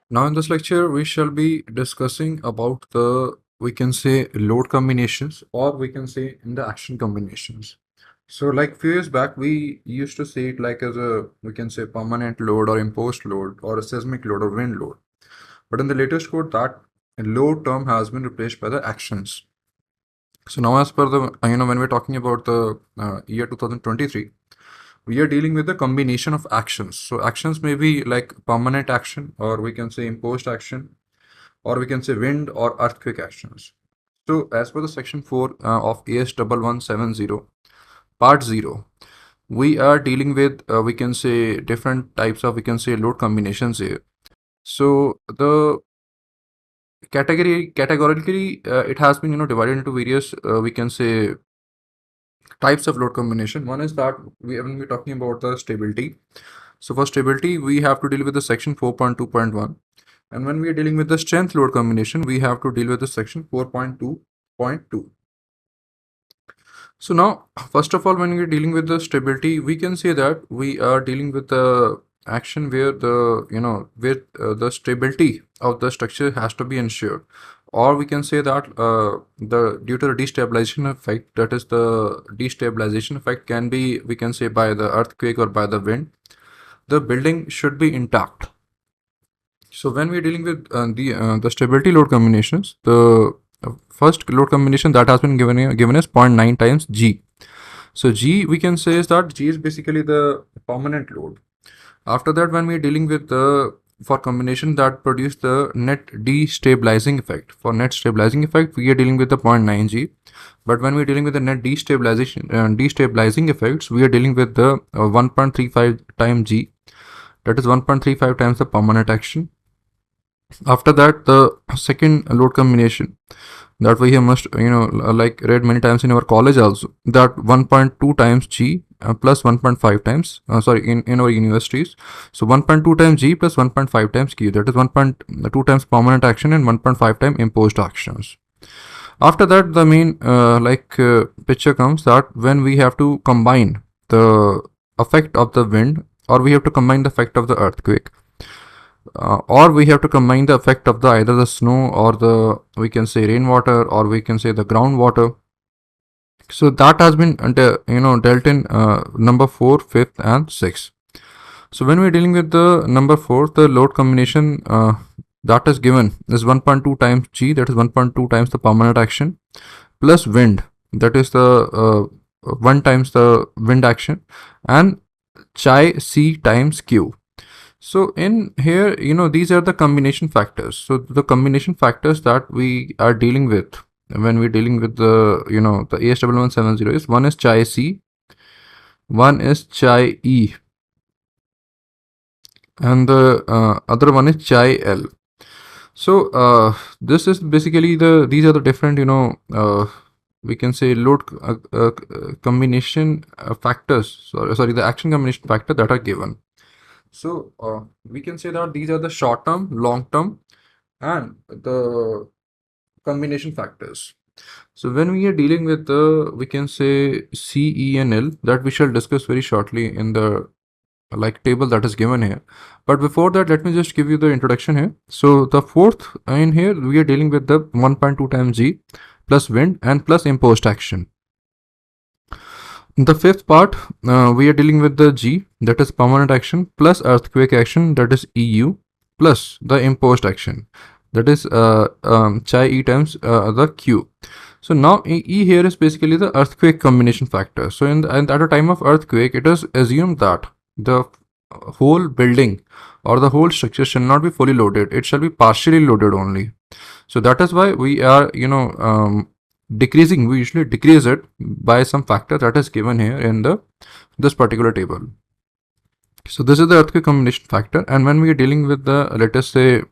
Now in this lecture, we shall be discussing about the, we can say, load combinations, or we can say in the action combinations. So like few years back, we used to see it like as a, we can say, permanent load or imposed load or a seismic load or wind load. But in the latest code, that load term has been replaced by the actions. So now as per the, when we're talking about the year 2023, we are dealing with a combination of actions. So actions may be like permanent action, or we can say imposed action, or we can say wind or earthquake actions. So as per the section 4 of AS 1170 part 0, we are dealing with we can say different types of, we can say, load combinations here. So the categorically it has been divided into various we can say types of load combination. One is that we when we're talking about the stability. So for stability, we have to deal with the section 4.2.1. And when we are dealing with the strength load combination, we have to deal with the section 4.2.2. So now, first of all, when we're dealing with the stability, we can say that we are dealing with the action where the, where the stability of the structure has to be ensured. Or we can say that the due to the destabilization effect, that is the destabilization effect can be, we can say, by the earthquake or by the wind, the building should be intact. So when we're dealing with the stability load combinations, the first load combination that has been given is 0.9 times G. So G, we can say, is that G is basically the permanent load. After that, when we're dealing with the for combination that produce the net destabilizing effect. For net stabilizing effect, we are dealing with the 0.9 G. But when we're dealing with the net destabilizing effects, we are dealing with the 1.35 times G. That is 1.35 times the permanent action. After that, the second load combination that we have must like read many times in our college also, that 1.2 times G plus 1.5 times in our universities. So 1.2 times G plus 1.5 times Q, that is 1.2 times permanent action and 1.5 times imposed actions. After that, the main picture comes that when we have to combine the effect of the wind, or we have to combine the effect of the earthquake, or we have to combine the effect of the either the snow or the, we can say, rainwater, or we can say the groundwater. So that has been dealt in number 4, 5th and 6th. So when we're dealing with the number 4, the load combination that is given is 1.2 times G, that is 1.2 times the permanent action, plus wind, that is the 1 times the wind action, and chi C times Q. So in here, these are the combination factors. So the combination factors that we are dealing with when we're dealing with the, the AS1170 is, one is chi C, one is chi E, and the other one is chi L. So this is basically these are the different, we can say load combination factors, sorry, the action combination factor that are given. So we can say that these are the short term, long term, and the combination factors. So when we are dealing with the, we can say, C, E, and L, that we shall discuss very shortly in the like table that is given here. But before that, let me just give you the introduction here. So the fourth in here, we are dealing with the 1.2 times G plus wind and plus imposed action. The fifth part, we are dealing with the G, that is permanent action, plus earthquake action, that is EU, plus the imposed action, that is chi E times the Q. So now E here is basically the earthquake combination factor. So and at a time of earthquake, it is assumed that the whole building or the whole structure shall not be fully loaded. It shall be partially loaded only. So that is why we are, decreasing. We usually decrease it by some factor that is given here in this particular table. So this is the earthquake combination factor. And when we are dealing with the, let us say,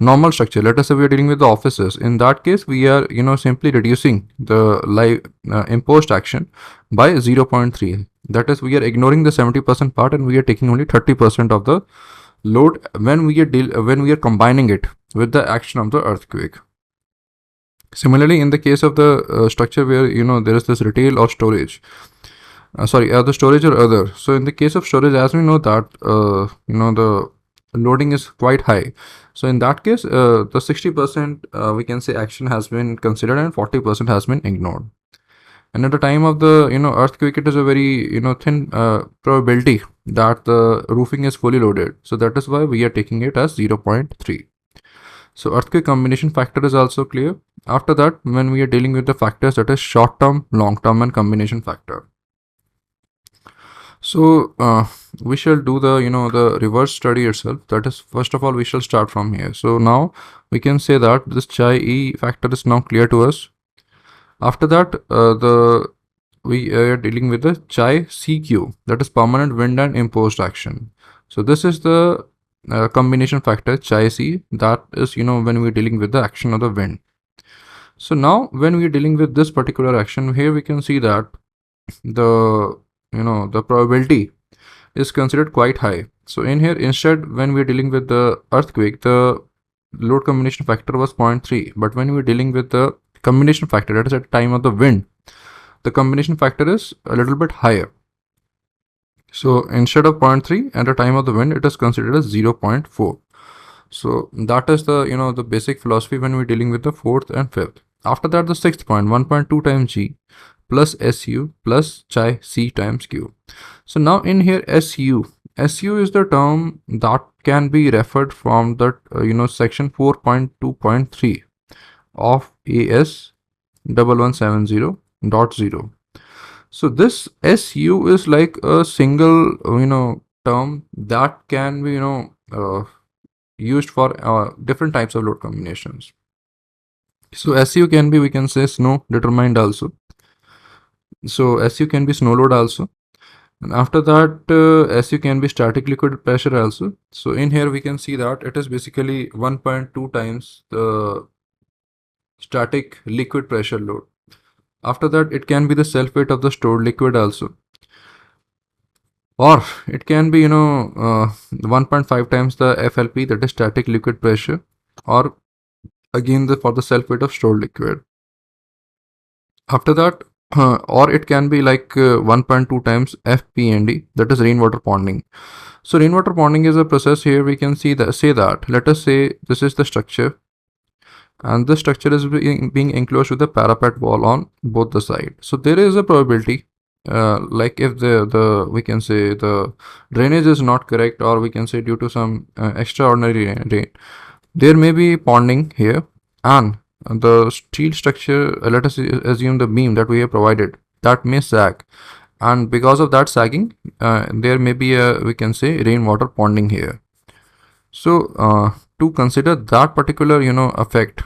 normal structure, let us say we are dealing with the offices, in that case we are simply reducing the live imposed action by 0.3. That is, we are ignoring the 70% part and we are taking only 30% of the load when we are combining it with the action of the earthquake. Similarly, in the case of the structure where there is this retail or storage, the storage or other. So in the case of storage, as we know that the loading is quite high. So in that case, the 60% we can say action has been considered and 40% has been ignored. And at the time of the earthquake, it is a very thin probability that the roofing is fully loaded. So that is why we are taking it as 0.3. So earthquake combination factor is also clear. After that, when we are dealing with the factors, that is short term, long term, and combination factor. So we shall do the the reverse study itself. That is, first of all, we shall start from here. So now we can say that this chi e factor is now clear to us. After that, we are dealing with the chi CQ, that is permanent wind and imposed action. So this is the combination factor chi C, that is when we're dealing with the action of the wind. So now when we're dealing with this particular action, here we can see that the the probability is considered quite high. So in here, instead, when we're dealing with the earthquake, the load combination factor was 0.3, but when we're dealing with the combination factor, that is at the time of the wind, the combination factor is a little bit higher. So instead of 0.3 at the time of the wind, it is considered as 0.4. So that is the the basic philosophy when we're dealing with the fourth and fifth. After that, the sixth point, 1.2 times G plus SU plus chi C times Q. So now in here, SU is the term that can be referred from that section 4.2.3 of AS 1170.0. So this SU is like a single term that can be used for different types of load combinations. So SU can be, we can say, snow determined also. So SU can be snow load also. And after that, SU can be static liquid pressure also. So in here we can see that it is basically 1.2 times the static liquid pressure load. After that, it can be the self weight of the stored liquid also. Or it can be 1.5 times the FLP, that is static liquid pressure, or again for the self weight of stored liquid. After that, or it can be like 1.2 times FPND, that is rainwater ponding. So rainwater ponding is a process. Here we can say that let us say this is the structure, and this structure is being enclosed with a parapet wall on both the sides. So there is a probability, like if the we can say the drainage is not correct, or we can say due to some extraordinary rain, there may be ponding here, and the steel structure, let us assume the beam that we have provided, that may sag, and because of that sagging, there may be a, we can say, rainwater ponding here. So to consider that particular effect,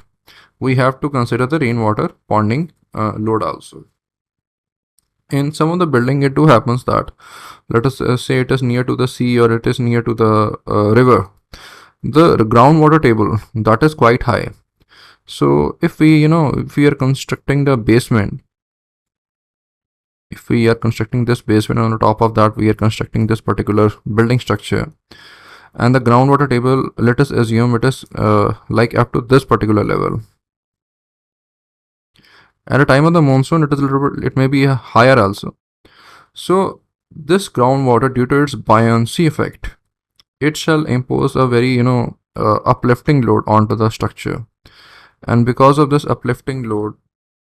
we have to consider the rainwater ponding load also. In some of the building, it do happens that, let us say it is near to the sea, or it is near to the river, the groundwater table, that is quite high. So if we are constructing the basement, if we are constructing this basement, on the top of that we are constructing this particular building structure, and the groundwater table, let us assume it is like up to this particular level. At the time of the monsoon, it is a little bit, it may be higher also. So this groundwater, due to its buoyancy effect, it shall impose a very uplifting load onto the structure. And because of this uplifting load,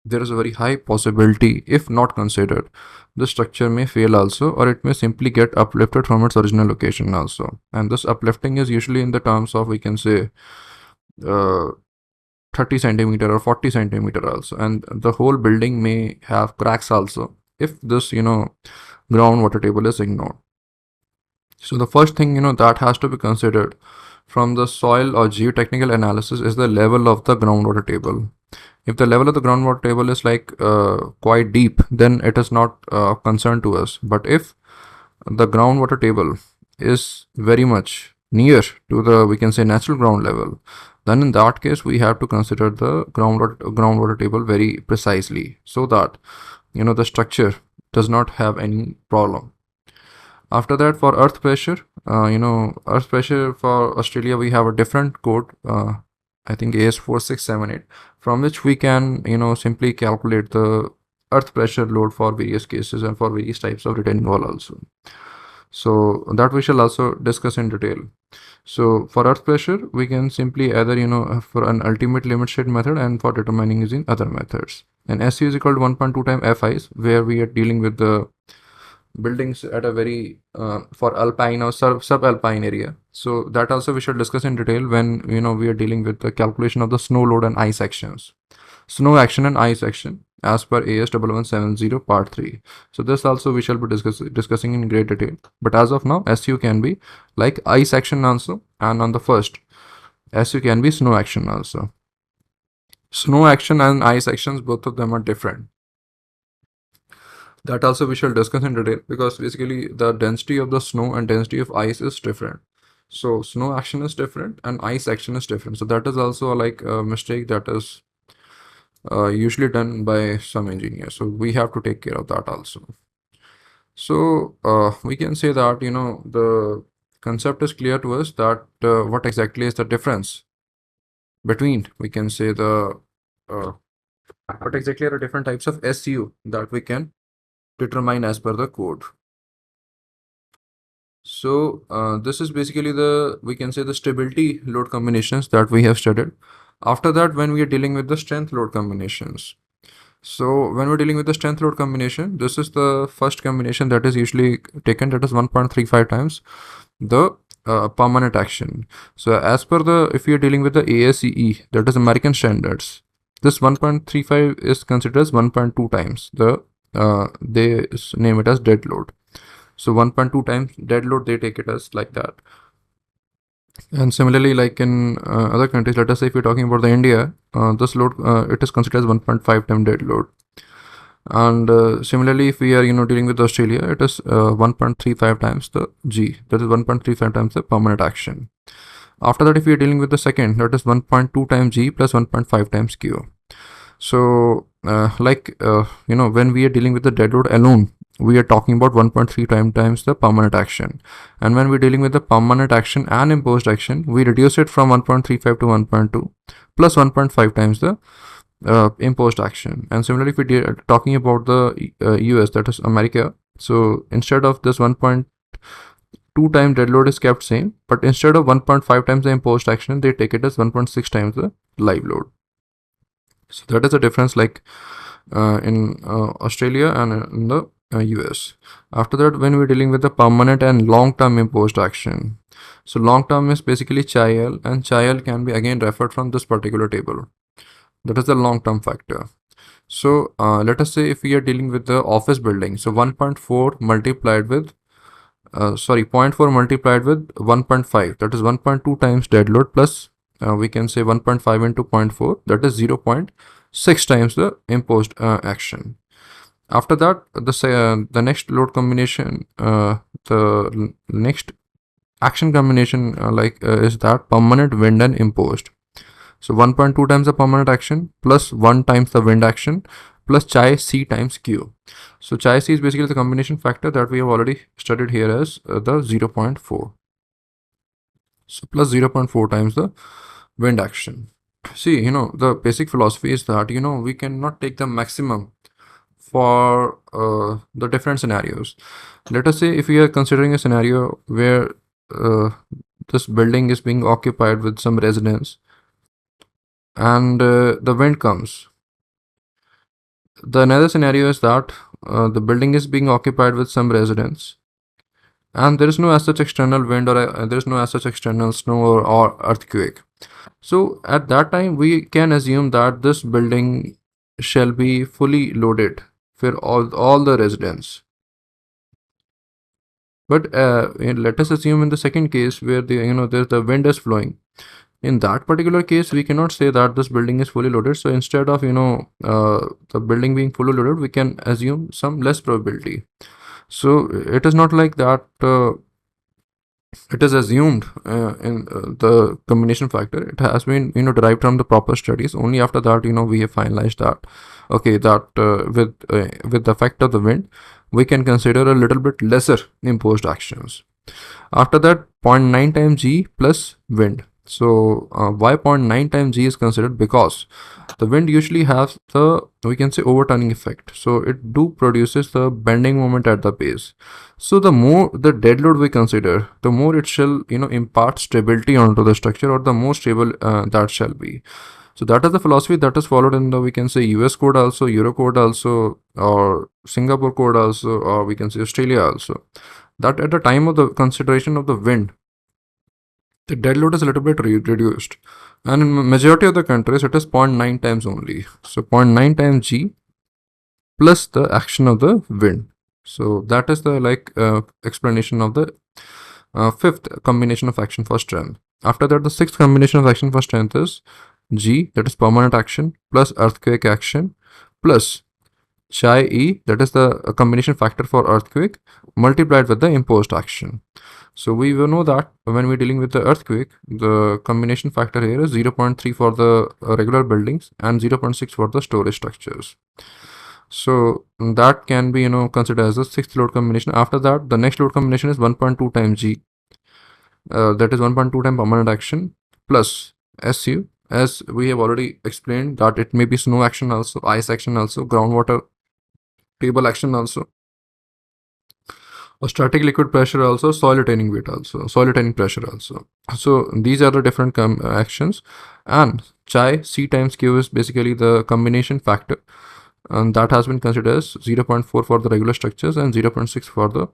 there is a very high possibility, if not considered, the structure may fail also, or it may simply get uplifted from its original location also. And this uplifting is usually in the terms of, we can say, 30 centimeter or 40 centimeter also, and the whole building may have cracks also if this groundwater table is ignored. So the first thing that has to be considered from the soil or geotechnical analysis is the level of the groundwater table. If the level of the groundwater table is like quite deep, then it is not a concern to us. But if the groundwater table is very much near to the, we can say, natural ground level, then in that case we have to consider the groundwater table very precisely, so that the structure does not have any problem. After that, for earth pressure, earth pressure for Australia, we have a different code, I think AS 4678, from which we can simply calculate the earth pressure load for various cases and for various types of retaining wall also. So that we shall also discuss in detail. So for earth pressure, we can simply either, for an ultimate limit state method, and for determining using other methods. And SU is equal to 1.2 times FIs, where we are dealing with the buildings at a very for alpine or subalpine area. So that also we should discuss in detail when we are dealing with the calculation of the snow load and ice actions, snow action and ice action as per AS 1170 part 3. So this also we shall be discussing in great detail. But as of now, SU can be like ice action also, and on the first SU can be snow action also. Snow action and ice actions, both of them are different. That also we shall discuss in detail, because basically the density of the snow and density of ice is different. So snow action is different and ice action is different. So that is also like a mistake that is usually done by some engineers. So we have to take care of that also. So we can say that the concept is clear to us, that what exactly is the difference between, we can say, the what exactly are the different types of SU that we can determine as per the code. So this is basically the, we can say, the stability load combinations that we have studied. After that, when we are dealing with the strength load combinations. So when we're dealing with the strength load combination, this is the first combination that is usually taken, that is 1.35 times the permanent action. So as per the, if you're dealing with the ASCE, that is American standards, this 1.35 is considered as 1.2 times the they name it as dead load. So 1.2 times dead load, they take it as like that. And similarly, like in other countries, let us say if you're talking about the India, this load it is considered as 1.5 times dead load. And similarly, if we are dealing with Australia, it is 1.35 times the G, that is 1.35 times the permanent action. After that, if we are dealing with the second, that is 1.2 times G plus 1.5 times Q. So when we are dealing with the dead load alone, we are talking about 1.3 times the permanent action. And when we're dealing with the permanent action and imposed action, we reduce it from 1.35 to 1.2 plus 1.5 times the imposed action. And similarly, if we're talking about the US, that is America, so instead of this 1.2 times dead load is kept same, but instead of 1.5 times the imposed action, they take it as 1.6 times the live load. So that is the difference, like in Australia and in the US. After that, when we're dealing with the permanent and long-term imposed action, so long-term is basically CHI-L, and CHI-L can be again referred from this particular table. That is the long-term factor. So let us say if we are dealing with the office building, so 1.4 multiplied with 0.4 multiplied with 1.5, that is 1.2 times dead load plus we can say 1.5 into 0.4, that is 0.6 times the imposed action. After that, the next load combination, the next action combination is that permanent wind and imposed. So 1.2 times the permanent action plus 1 times the wind action plus chi C times Q. So chi C is basically the combination factor that we have already studied here as the 0.4. So plus 0.4 times the wind action. See, the basic philosophy is that, we cannot take the maximum for the different scenarios. Let us say if we are considering a scenario where this building is being occupied with some residents, and the wind comes. The another scenario is that the building is being occupied with some residents, and there is no as such external wind, or there is no as such external snow or earthquake. So at that time, we can assume that this building shall be fully loaded for all the residents. But let us assume in the second case where the wind is flowing. In that particular case, we cannot say that this building is fully loaded. So instead of the building being fully loaded, we can assume some less probability. So it is not like that it is assumed in the combination factor. It has been derived from the proper studies. Only after that we have finalized that okay, that with the effect of the wind, we can consider a little bit lesser imposed actions. After that, 0.9 times G plus wind. So why 0.9 times g is considered? Because the wind usually has the, we can say, overturning effect. So it do produces the bending moment at the base. So the more the dead load we consider, the more it shall, impart stability onto the structure, or the more stable that shall be. So that is the philosophy that is followed in the, we can say, US code also, Euro code also, or Singapore code also, or we can say Australia also. That at the time of the consideration of the wind, the dead load is a little bit reduced. And in majority of the countries, it is 0.9 times only. So 0.9 times G plus the action of the wind. So that is the explanation of the fifth combination of action for strength. After that, the sixth combination of action for strength is G, that is permanent action, plus earthquake action, plus Chi E, that is the combination factor for earthquake, multiplied with the imposed action. So we will know that when we're dealing with the earthquake, the combination factor here is 0.3 for the regular buildings and 0.6 for the storage structures. So that can be, considered as the sixth load combination. After that, the next load combination is 1.2 times G. That is 1.2 times permanent action plus SU. As we have already explained, that it may be snow action also, ice action also, groundwater table action also, or static liquid pressure also, soil retaining weight also, soil retaining pressure also. So these are the different actions, and chi C times Q is basically the combination factor, and that has been considered as 0.4 for the regular structures and 0.6 for the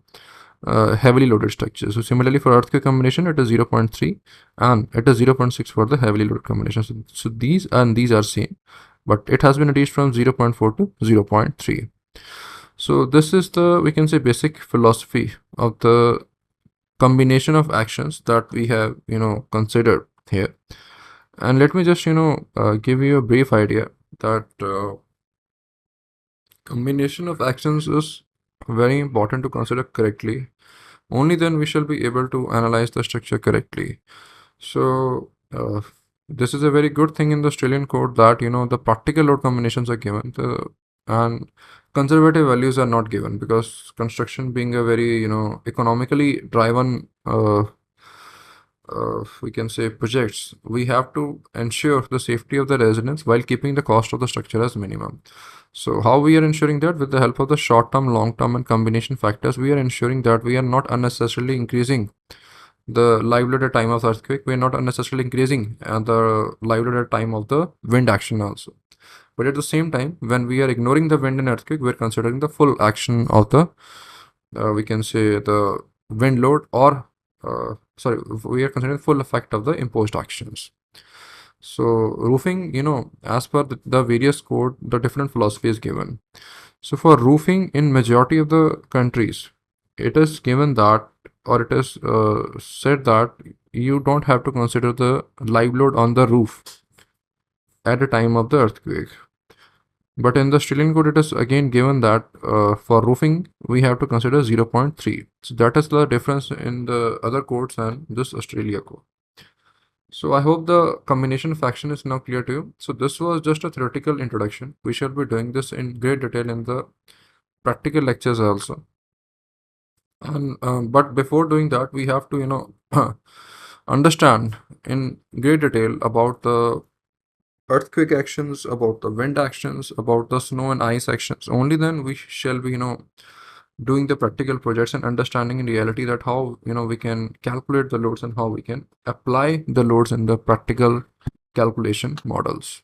heavily loaded structures. So similarly for earthquake combination, it is 0.3 and it is 0.6 for the heavily loaded combination. So these and these are same, but it has been reduced from 0.4 to 0.3. So this is the, we can say, basic philosophy of the combination of actions that we have, considered here. And let me just, give you a brief idea that combination of actions is very important to consider correctly. Only then we shall be able to analyze the structure correctly. So this is a very good thing in the Australian code that, the practical load combinations are given, and conservative values are not given, because construction being a very, economically driven, we can say, projects, we have to ensure the safety of the residents while keeping the cost of the structure as minimum. So how we are ensuring that? With the help of the short term, long term, and combination factors, we are ensuring that we are not unnecessarily increasing the livelihood at time of earthquake. We are not unnecessarily increasing the livelihood at time of the wind action also. But at the same time, when we are ignoring the wind and earthquake, we're considering the full action of the, we can say, the wind load, or we are considering the full effect of the imposed actions. So roofing, as per the various code, the different philosophy is given. So for roofing in majority of the countries, it is given that, or it is said that you don't have to consider the live load on the roof at the time of the earthquake. But in the Australian code, it is again given that for roofing, we have to consider 0.3. So that is the difference in the other codes and this Australia code. So I hope the combination of action is now clear to you. So this was just a theoretical introduction. We shall be doing this in great detail in the practical lectures also. And but before doing that, we have to, understand in great detail about the earthquake actions, about the wind actions, about the snow and ice actions. Only then we shall be, doing the practical projects and understanding in reality that how, we can calculate the loads and how we can apply the loads in the practical calculation models.